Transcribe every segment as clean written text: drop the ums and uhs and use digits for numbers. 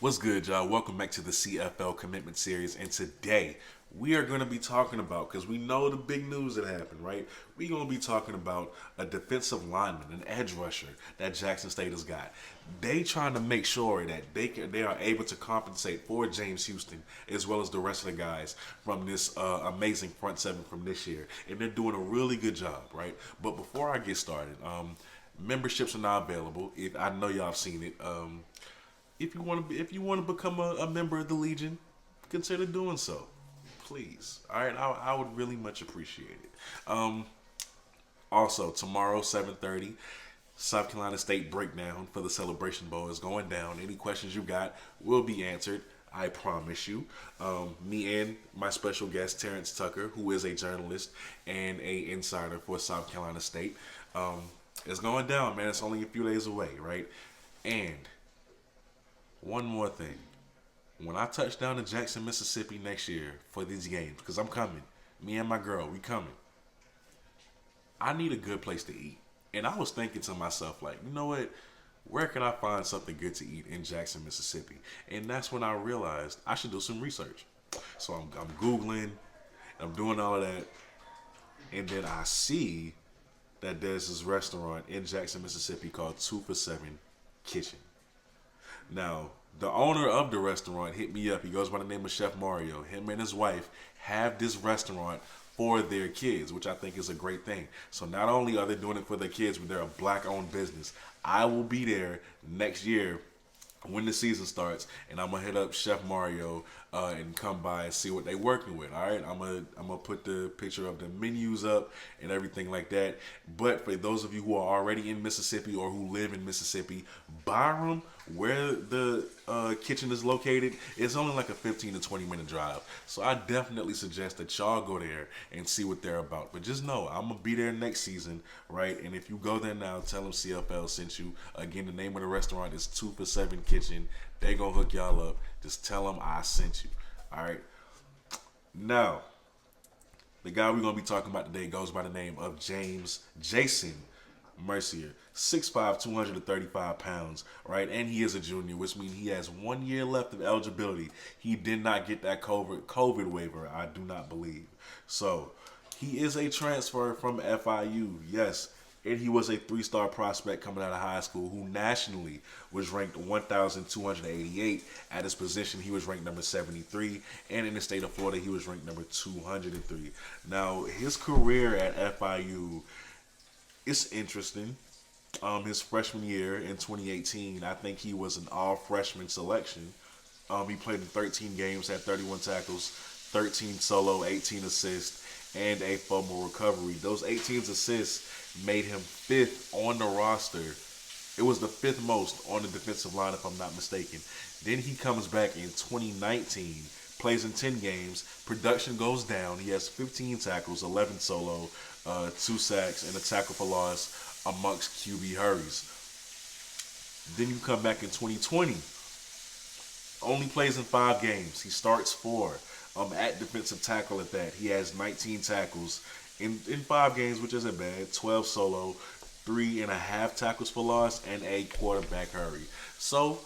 What's good, y'all? Welcome back to the CFL Commitment Series. And today we are going to be talking about, because we know the big news that happened, right? We're going to be talking about a defensive lineman, an edge rusher that Jackson State has got. They trying to make sure that they are able to compensate for James Houston as well as the rest of the guys from this amazing front seven from this year. And they're doing a really good job, right? But before I get started, memberships are now available. If I know y'all have seen it. If you want to become a member of the Legion, consider doing so, please. All right, I would really much appreciate it. Also, tomorrow 7:30, South Carolina State breakdown for the Celebration Bowl is going down. Any questions you got will be answered. I promise you. Me and my special guest Terrence Tucker, who is a journalist and a insider for South Carolina State, is going down. Man, it's only a few days away, right? And one more thing. When I touch down in Jackson, Mississippi next year for these games, because I'm coming, me and my girl, we coming. I need a good place to eat. And I was thinking to myself, like, you know what? Where can I find something good to eat in Jackson, Mississippi? And that's when I realized I should do some research. So I'm Googling, I'm doing all of that. And then I see that there's this restaurant in Jackson, Mississippi called 2 for 7 Kitchen. Now, the owner of the restaurant hit me up. He goes by the name of Chef Mario. Him and his wife have this restaurant for their kids, which I think is a great thing. So not only are they doing it for their kids, but they're a black-owned business. I will be there next year when the season starts, and I'm gonna hit up Chef Mario and come by and see what they working with. All right, I'm gonna put the picture of the menus up and everything like that. But for those of you who are already in Mississippi or who live in Mississippi, Byram, where the kitchen is located, it's only like a 15 to 20 minute drive. So I definitely suggest that y'all go there and see what they're about. But just know I'm gonna be there next season, right? And if you go there now, tell them CFL sent you. Again, the name of the restaurant is 2 for 7 Kitchen. They gonna hook y'all up. Just tell them I sent you. All right. Now, the guy we're gonna be talking about today goes by the name of Jason Mercier. 6'5", 235 pounds, right? And he is a junior, which means he has 1 year left of eligibility. He did not get that COVID waiver, I do not believe. So, he is a transfer from FIU, yes. And he was a 3-star prospect coming out of high school who nationally was ranked 1,288. At his position, he was ranked number 73. And in the state of Florida, he was ranked number 203. Now, his career at FIU is interesting. His freshman year in 2018, I think he was an all-freshman selection. He played in 13 games, had 31 tackles, 13 solo, 18 assists, and a fumble recovery. Those 18 assists made him 5th on the roster. It was the 5th most on the defensive line, if I'm not mistaken. Then he comes back in 2019, plays in 10 games. Production goes down. He has 15 tackles, 11 solo, 2 sacks, and a tackle for loss amongst QB hurries. Then you come back in 2020. Only plays in 5 games. He starts 4 at defensive tackle at that. He has 19 tackles in 5 games, which isn't bad. 12 solo, 3.5 tackles for loss, and a quarterback hurry. So,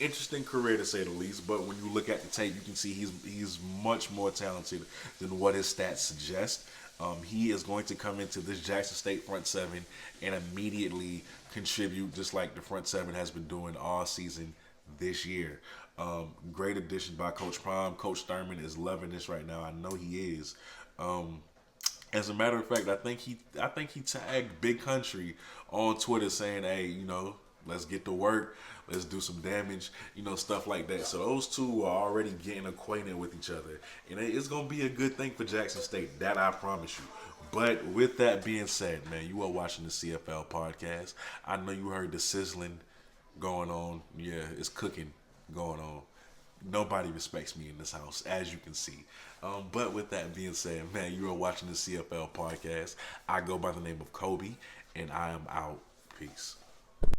interesting career to say the least. But when you look at the tape, you can see he's much more talented than what his stats suggest. He is going to come into this Jackson State front seven and immediately contribute, just like the front seven has been doing all season this year. Great addition by Coach Prime. Coach Thurman is loving this right now. I know he is. As a matter of fact, I think he tagged Big Country on Twitter saying, "Hey, let's get to work. Let's do some damage, stuff like that." So those two are already getting acquainted with each other. And it's going to be a good thing for Jackson State. That I promise you. But with that being said, man, you are watching the CFL podcast. I know you heard the sizzling going on. Yeah, it's cooking going on. Nobody respects me in this house, as you can see. But with that being said, man, you are watching the CFL podcast. I go by the name of Kobe, and I am out. Peace.